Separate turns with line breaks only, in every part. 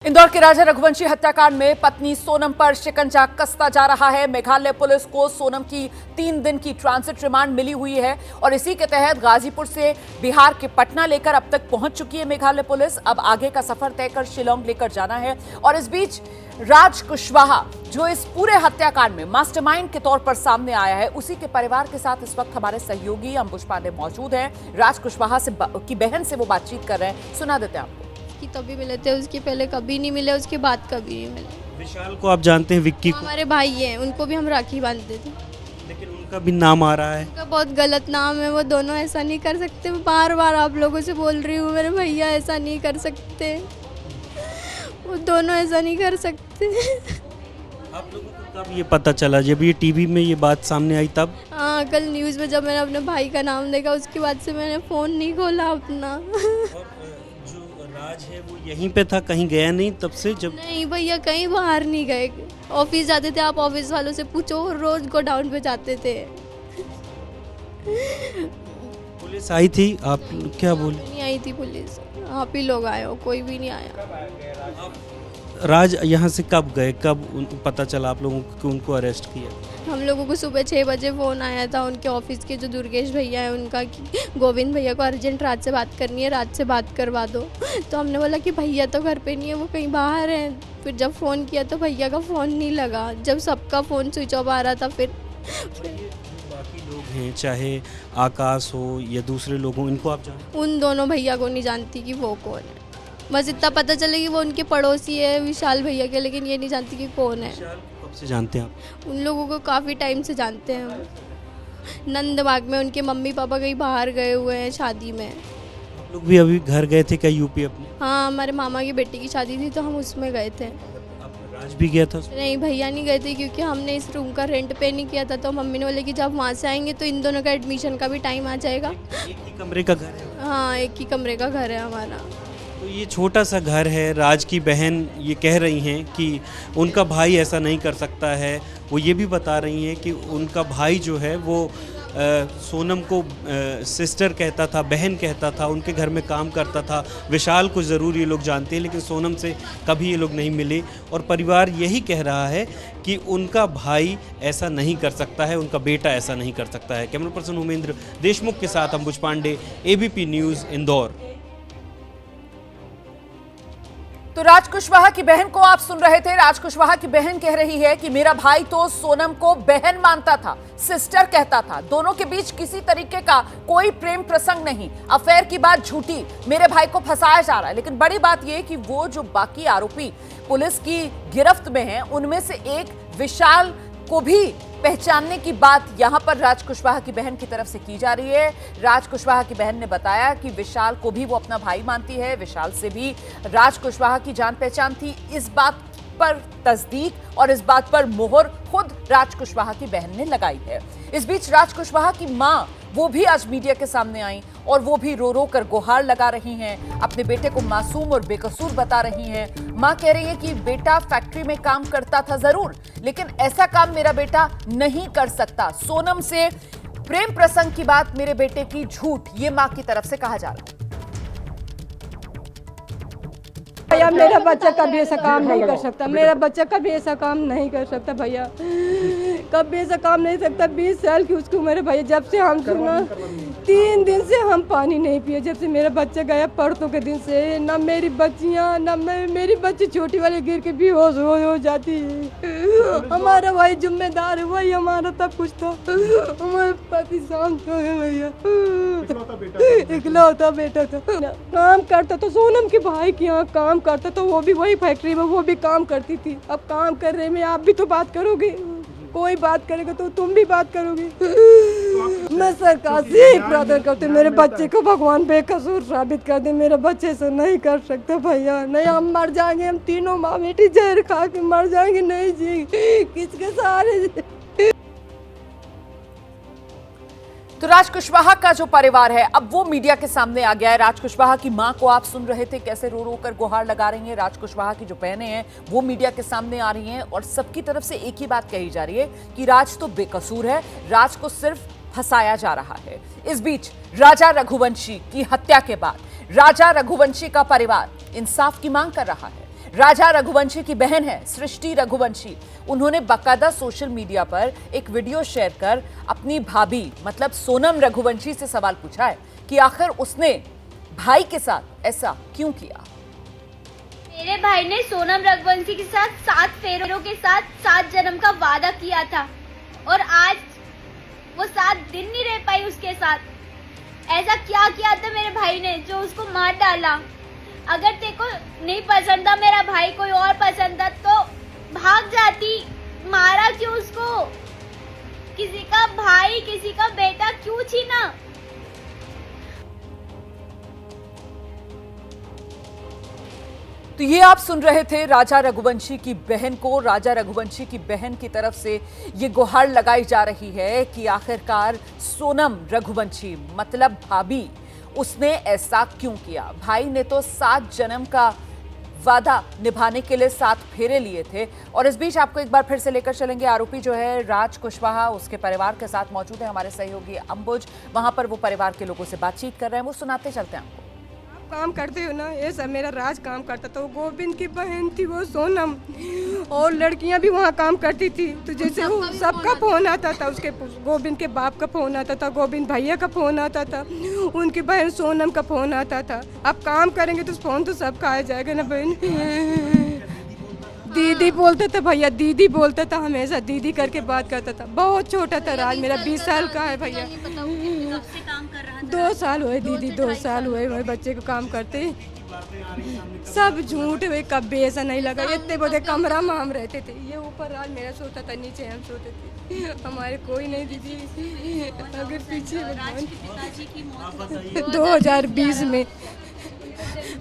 इंदौर के राजा रघुवंशी हत्याकांड में पत्नी सोनम पर शिकंजा कसता जा रहा है। मेघालय पुलिस को सोनम की 3 दिन की ट्रांजिट रिमांड मिली हुई है और इसी के तहत गाजीपुर से बिहार के पटना लेकर अब तक पहुंच चुकी है मेघालय पुलिस। अब आगे का सफर तय कर शिलोंग लेकर जाना है। और इस बीच राज कुशवाहा, जो इस पूरे हत्याकांड में मास्टरमाइंड के तौर पर सामने आया है, उसी के परिवार के साथ इस वक्त हमारे सहयोगी अंबुज पांडे मौजूद हैं। राज कुशवाहा की बहन से वो बातचीत कर रहे हैं, सुना देते हैं आपको।
कि तभी मिले थे, उसके पहले कभी नहीं मिले, उसके बाद कभी नहीं मिले।
विशाल को आप जानते हैं, विक्की को?
हमारे भाई हैं, उनको भी हम राखी बांधते थे।
लेकिन उनका भी नाम आ रहा है।
उनका बहुत गलत नाम है, वो दोनों ऐसा नहीं कर सकते। मैं बार बार आप लोगों से बोल रही हूँ, मेरे भैया ऐसा नहीं कर सकते, वो दोनों ऐसा नहीं कर सकते।
आप लोगों को कब ये पता चला, जब ये टीवी में ये बात सामने आई तब?
हाँ, कल न्यूज़ में जब मैंने अपने भाई का नाम देखा, उसके बाद से मैंने फ़ोन नहीं खोला अपना।
और जो राज है वो यहीं पे था, कहीं गया नहीं तब से? जब
नहीं भैया, कहीं बाहर नहीं गए, ऑफिस जाते थे। आप ऑफिस वालों से पूछो, रोज गोडाउन पे जाते थे।
पुलिस आई थी, आप क्या बोले?
नहीं आई थी पुलिस, आप ही लोग आए हो, कोई भी नहीं आया।
राज यहाँ से कब गए, कब पता चला आप लोगों को कि उनको अरेस्ट किया?
हम लोगों को सुबह 6 बजे फ़ोन आया था उनके ऑफिस के जो दुर्गेश भैया हैं उनका, कि गोविंद भैया को अर्जेंट राज से बात करनी है, राज से बात करवा दो। तो हमने बोला कि भैया तो घर पे नहीं है, वो कहीं बाहर हैं। फिर जब फ़ोन किया तो भैया का फ़ोन नहीं लगा। जब सबका फ़ोन स्विच ऑफ आ रहा था, फिर
बाकी लोग हैं, चाहे आकाश हो या दूसरे लोग हों, इनको आप जानते?
उन दोनों भैया को नहीं जानती कि वो कौन है। बस इतना पता चले कि वो उनके पड़ोसी है विशाल भैया के, लेकिन ये नहीं जानती कि कौन है।
विशाल को कब से जानते हैं आप?
उन लोगों को काफ़ी टाइम से जानते हैं हम। नंदबाग में उनके मम्मी पापा कहीं बाहर गए हुए हैं शादी में।
आप लोग भी अभी घर गए थे क्या, यूपी अपने?
हाँ, हमारे मामा की बेटी की शादी थी तो हम उसमें गए थे।
अब राज भी गया था उसमें?
नहीं भैया नहीं गए थे, क्योंकि हमने इस रूम का रेंट पे नहीं किया था। तो मम्मी ने बोले कि जब वहाँ से आएंगे तो इन दोनों का एडमिशन का भी टाइम आ जाएगा।
एक ही कमरे का घर है?
हाँ, एक ही कमरे का घर है हमारा।
तो ये छोटा सा घर है। राज की बहन ये कह रही हैं कि उनका भाई ऐसा नहीं कर सकता है। वो ये भी बता रही हैं कि उनका भाई जो है वो सोनम को सिस्टर कहता था, बहन कहता था, उनके घर में काम करता था। विशाल को ज़रूर ये लोग जानते हैं, लेकिन सोनम से कभी ये लोग नहीं मिले। और परिवार यही कह रहा है कि उनका भाई ऐसा नहीं कर सकता है, उनका बेटा ऐसा नहीं कर सकता है। कैमरा पर्सन उमेंद्र देशमुख के साथ अंबुज पांडे, एबीपी न्यूज़, इंदौर।
तो राज कुशवाहा की बहन को आप सुन रहे थे। राज कुशवाहा की बहन कह रही है कि मेरा भाई तो सोनम को बहन मानता था, सिस्टर कहता था। दोनों के बीच किसी तरीके का कोई प्रेम प्रसंग नहीं। अफेयर की बात झूठी, मेरे भाई को फंसाया जा रहा है। लेकिन बड़ी बात यह कि वो जो बाकी आरोपी पुलिस की गिरफ्त में हैं, उनमें से एक विशाल को भी पहचानने की बात यहां पर राज कुशवाहा की बहन की तरफ से की जा रही है। राज कुशवाहा की बहन ने बताया कि विशाल को भी वो अपना भाई मानती है, विशाल से भी राज कुशवाहा की जान पहचान थी। इस बात पर तस्दीक और इस बात पर मोहर खुद राज कुशवाहा की बहन ने लगाई है। इस बीच राज कुशवाहा की मां, वो भी आज मीडिया के सामने आई और वो भी रो रो कर गुहार लगा रही हैं। अपने बेटे को मासूम और बेकसूर बता रही हैं। मां कह रही है कि बेटा फैक्ट्री में काम करता था जरूर, लेकिन ऐसा काम मेरा बेटा नहीं कर सकता। सोनम से प्रेम प्रसंग की बात मेरे बेटे की झूठ, ये मां की तरफ से कहा जा रहा है।
भैया मेरा बच्चा कभी ऐसा काम नहीं कर सकता, मेरा बच्चा कभी ऐसा काम नहीं कर सकता भैया, कभी ऐसा काम नहीं सकता। 20 साल की उसकी उम्र है भैया। जब से हम सुना 3 दिन से हम पानी नहीं पिए, जब से मेरा बच्चा गया परसों के दिन से। ना मेरी बच्चियाँ, ना मेरी बच्ची छोटी वाली गिर के बेहोश हो जाती है। हमारा भाई जिम्मेदार है, वही हमारा सब कुछ था। हमारे पति शांत हो गए भैया, इकलौता बेटा था। काम करता तो सोनम के भाई के यहाँ काम करता, तो वो भी वही फैक्ट्री में वो भी काम करती थी। अब काम कर रहे में आप भी तो बात करोगे, कोई बात करेगा तो तुम भी बात करोगे। मैं सरकार से यही प्रार्थना करती हूँ, मेरे बच्चे को भगवान बेकसूर साबित कर दे। मेरे बच्चे से नहीं कर सकते भैया, नहीं हम मर जाएंगे, हम तीनों माँ बेटी जहर खा के मर जाएंगे, नहीं जी किसके सहारे।
तो राज कुशवाहा का जो परिवार है, अब वो मीडिया के सामने आ गया है। राज कुशवाहा की मां को आप सुन रहे थे, कैसे रो रो कर गुहार लगा रही हैं। राज कुशवाहा की जो बहनें हैं वो मीडिया के सामने आ रही हैं और सबकी तरफ से एक ही बात कही जा रही है कि राज तो बेकसूर है, राज को सिर्फ फंसाया जा रहा है। इस बीच राजा रघुवंशी की हत्या के बाद राजा रघुवंशी का परिवार इंसाफ की मांग कर रहा है। राजा रघुवंशी की बहन है सृष्टि रघुवंशी। उन्होंने बाकायदा सोशल मीडिया पर एक वीडियो शेयर कर अपनी भाभी मतलब सोनम रघुवंशी से सवाल पूछा है कि आखिर उसने भाई के साथ ऐसा क्यों किया।
मेरे भाई ने सोनम रघुवंशी के साथ 7 फेरों के साथ 7 जन्म का वादा किया था और आज वो 7 दिन नहीं रह पाई उसके साथ। ऐसा क्या किया था मेरे भाई ने जो उसको मार डाला। अगर तेरे को नहीं पसंद था मेरा भाई, कोई और पसंद था तो भाग जाती, मारा क्यों उसको? किसी का भाई किसी का बेटा क्यों छीना?
तो ये आप सुन रहे थे राजा रघुवंशी की बहन को। राजा रघुवंशी की बहन की तरफ से ये गुहार लगाई जा रही है कि आखिरकार सोनम रघुवंशी मतलब भाभी उसने ऐसा क्यों किया। भाई ने तो 7 जन्म का वादा निभाने के लिए 7 फेरे लिए थे। और इस बीच आपको एक बार फिर से लेकर चलेंगे। आरोपी जो है राज कुशवाहा उसके परिवार के साथ मौजूद है हमारे सहयोगी अंबुज। वहां पर वो परिवार के लोगों से बातचीत कर रहे हैं, वो सुनाते चलते हैं आपको।
काम करते हो ना, ये सब मेरा राज काम करता था। वो गोविंद की बहन थी वो सोनम, और लड़कियां भी वहाँ काम करती थी। तो जैसे वो सबका फोन आता था, उसके गोविंद के बाप का फोन आता था, गोविंद भैया का फोन आता था, उनकी बहन सोनम का फोन आता था। अब काम करेंगे तो फोन तो सबका आ जाएगा ना बहन। दीदी बोलता था, भैया दीदी बोलता था, हमेशा दीदी करके बात करता था। बहुत छोटा था राज, मेरा 20 साल का है भैया। 2 साल हुए दीदी, 2 साल हुए मेरे बच्चे को काम करते। सब झूठ हुए, कभी ऐसा नहीं लगा। इतने बड़े कमरा में हम रहते थे। ये ऊपर राज मेरा सोता था, नीचे हम सोते थे। हमारे कोई नहीं दीदी। अगर पीछे 2020 में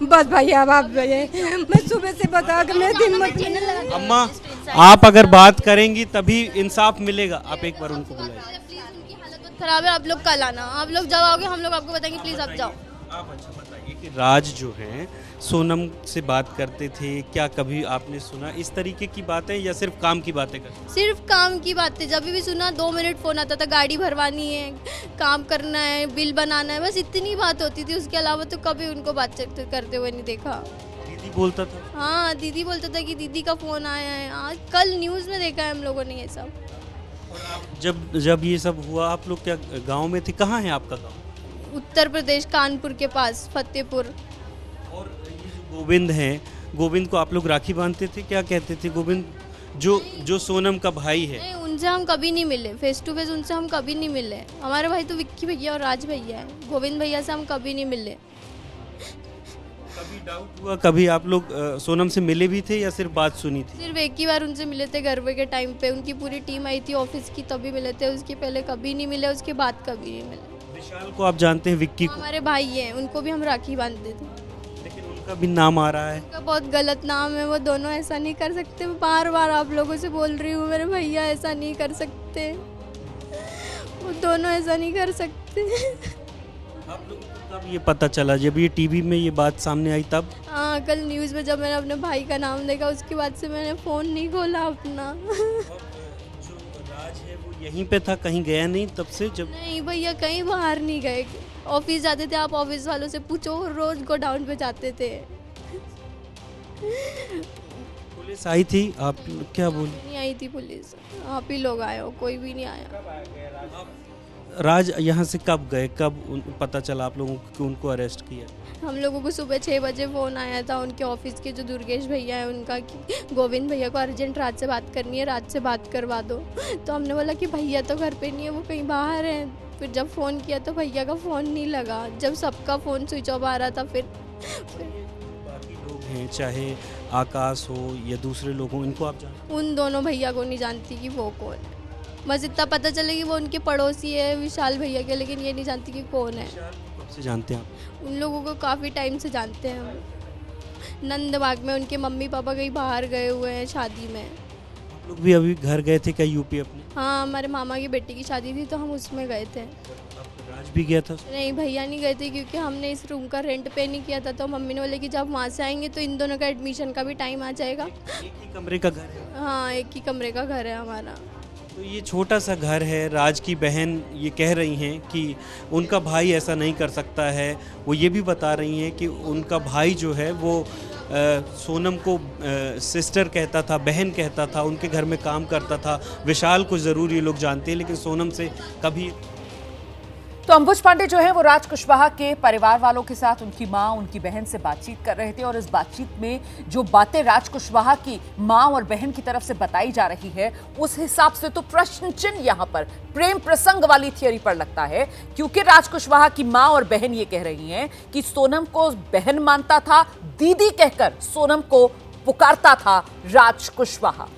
बस भैया आप मैं सुबह से बता कर मैं दिन में।
अम्मा आप अगर बात करेंगी तभी इंसाफ मिलेगा। आप एक बार उनको बुलाइए।
प्लीज, उनकी हालत बहुत खराब है। आप लोग कल आना, आप लोग जब आओगे हम लोग आपको बताएंगे। प्लीज आप जाओ।
आप अच्छा बताइए कि राज जो है सोनम से बात करते थे, क्या कभी आपने सुना इस तरीके की बातें या सिर्फ काम की बातें करते?
सिर्फ काम की बातें। जब भी सुना 2 मिनट फोन आता था, गाड़ी भरवानी है, काम करना है, बिल बनाना है, बस इतनी बात होती थी। उसके अलावा तो कभी उनको बातचीत करते हुए नहीं देखा।
दीदी बोलता था?
हाँ, दीदी बोलता था कि दीदी का फोन आया है। आज कल न्यूज़ में देखा है हम लोगों ने ये सब।
जब ये सब हुआ आप लोग क्या गांव में थे? कहाँ है आपका गांव?
उत्तर प्रदेश, कानपुर के पास, फतेहपुर।
और ये जो गोविंद है, गोविंद को आप लोग राखी बांधते थे? क्या कहते थे गोविंद जो सोनम का भाई है?
नहीं, उनसे हम कभी नहीं मिले, फेस टू फेस उनसे हम कभी नहीं मिले। हमारे भाई तो विक्की भैया और राज भैया है, गोविंद भैया से हम कभी नहीं मिले।
कभी डाउट हुआ, कभी आप लोग सोनम से मिले भी थे या सिर्फ बात सुनी थी?
सिर्फ एक ही बार उनसे मिले थे गरबे के टाइम पे। उनकी पूरी टीम आई थी ऑफिस की, तभी मिले थे। उसके पहले कभी नहीं मिले, उसके बाद कभी नहीं मिले।
विशाल को आप जानते हैं, विक्की को?
हमारे भाई हैं, उनको भी हम राखी बांधते थे।
लेकिन उनका भी नाम आ रहा है।
उनका बहुत गलत नाम है। वो दोनों ऐसा नहीं कर सकते। मैं बार बार आप लोगों से बोल रही हूँ, मेरे भैया ऐसा नहीं कर सकते। वो दोनों ऐसा नहीं कर सकते।
आप लोगों को कब ये पता चला? जब ये टीवी में ये बात सामने आई तब?
हाँ, कल न्यूज़ में जब मैंने अपने भाई का नाम देखा, उसके बाद से मैंने फ़ोन नहीं खोला अपना।
जो राज है वो यहीं पे था, कहीं गया नहीं तब से? जब
नहीं भैया, कहीं बाहर नहीं गए। ऑफिस जाते थे, आप ऑफिस वालों से पूछो, रोज गोडाउन पे जाते थे।
पुलिस आई थी, आप क्या बोले?
नहीं आई थी पुलिस, आप ही लोग आए हो, कोई भी नहीं आया।
राज यहाँ से कब गए? पता चला आप लोगों को कि उनको अरेस्ट किया?
हम लोगों को सुबह 6 बजे फ़ोन आया था उनके ऑफिस के जो दुर्गेश भैया हैं उनका, कि गोविंद भैया को अर्जेंट राज से बात करनी है, राज से बात करवा दो। तो हमने बोला कि भैया तो घर पे नहीं है, वो कहीं बाहर हैं। फिर जब फ़ोन किया तो भैया का फ़ोन नहीं लगा। जब सबका फ़ोन स्विच ऑफ आ रहा था, फिर
बाकी लोग हैं, चाहे आकाश हो या दूसरे लोग हों, इनको आप जानते?
उन दोनों भैया को नहीं जानती कि वो कौन है। बस इतना पता चले कि वो उनके पड़ोसी है विशाल भैया के, लेकिन ये नहीं जानती कि कौन है।
कब से जानते हैं आप?
उन लोगों को काफ़ी टाइम से जानते हैं हम। नंदबाग में उनके मम्मी पापा कहीं बाहर गए हुए हैं शादी में।
आप लोग भी अभी घर गए थे क्या यूपी अपने?
हाँ, हमारे मामा की बेटी की शादी थी तो हम उसमें गए थे।
राज भी गया था?
नहीं भैया नहीं गए थे, क्योंकि हमने इस रूम का रेंट पे नहीं किया था। तो मम्मी ने बोले कि जब वहाँ से आएंगे तो इन दोनों का एडमिशन का भी टाइम आ जाएगा।
एक ही कमरे का घर है?
हाँ, एक ही कमरे का घर है हमारा।
तो ये छोटा सा घर है। राज की बहन ये कह रही हैं कि उनका भाई ऐसा नहीं कर सकता है। वो ये भी बता रही हैं कि उनका भाई जो है वो सोनम को सिस्टर कहता था, बहन कहता था, उनके घर में काम करता था। विशाल को ज़रूर ये लोग जानते हैं, लेकिन सोनम से कभी।
तो अंबुज पांडे जो है वो राज कुशवाहा के परिवार वालों के साथ, उनकी मां, उनकी बहन से बातचीत कर रहे थे और इस बातचीत में जो बातें राज कुशवाहा की मां और बहन की तरफ से बताई जा रही है, उस हिसाब से तो प्रश्न चिन्ह यहां पर प्रेम प्रसंग वाली थियरी पर लगता है, क्योंकि राज कुशवाहा की मां और बहन ये कह रही हैं कि सोनम को बहन मानता था, दीदी कहकर सोनम को पुकारता था राज कुशवाहा।